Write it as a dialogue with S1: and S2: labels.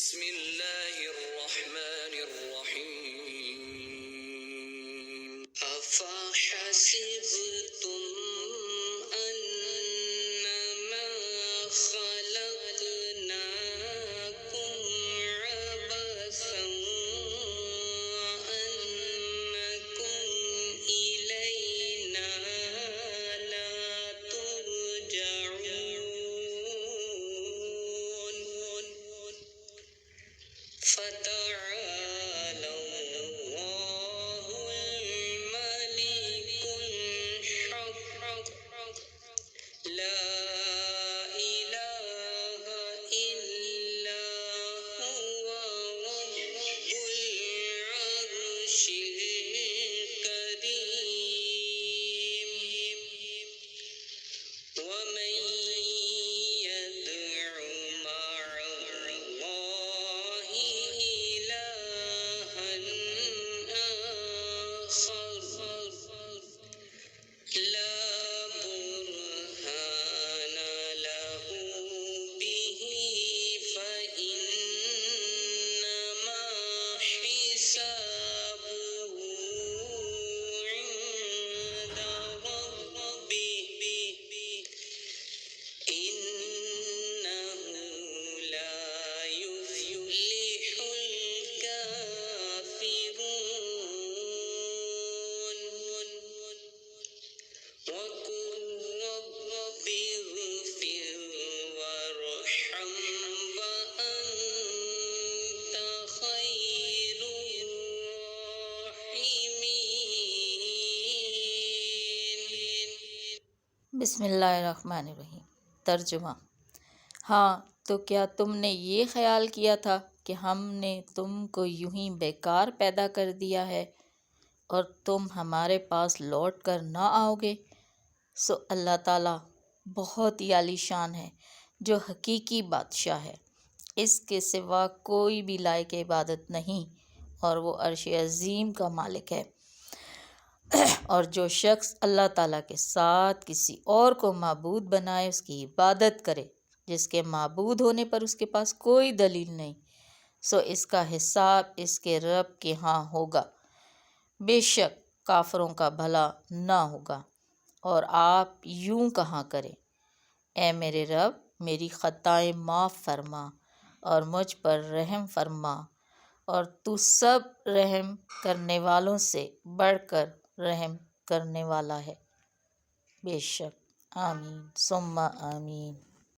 S1: بسم اللہ الرحمن الرحیم افحسبتم انما خلقناکم عبثا وانکم الینا لا ترجعون فتعالى الله الملك الحق لا إله إلا هو رب العرش الكريم ومن يدع مع الله إلها آخر لا برهان له به فإنما حسابه عند ربه إنه لا يفلح الكافرون وقل رب اغفر وارحم وأنت خير الراحمين۔
S2: بسم اللہ الرحمن الرحیم۔ ترجمہ: ہاں تو کیا تم نے یہ خیال کیا تھا کہ ہم نے تم کو یوں ہی بیکار پیدا کر دیا ہے اور تم ہمارے پاس لوٹ کر نہ آؤ گے؟ سو اللہ تعالیٰ بہت ہی عالی شان ہے جو حقیقی بادشاہ ہے، اس کے سوا کوئی بھی لائق عبادت نہیں اور وہ عرش عظیم کا مالک ہے۔ اور جو شخص اللہ تعالیٰ کے ساتھ کسی اور کو معبود بنائے، اس کی عبادت کرے جس کے معبود ہونے پر اس کے پاس کوئی دلیل نہیں، سو اس کا حساب اس کے رب کے ہاں ہوگا، بے شک کافروں کا بھلا نہ ہوگا۔ اور آپ یوں کہا کریں: اے میرے رب، میری خطائیں معاف فرما اور مجھ پر رحم فرما، اور تو سب رحم کرنے والوں سے بڑھ کر رحم کرنے والا ہے، بے شک۔ آمین ثم آمین۔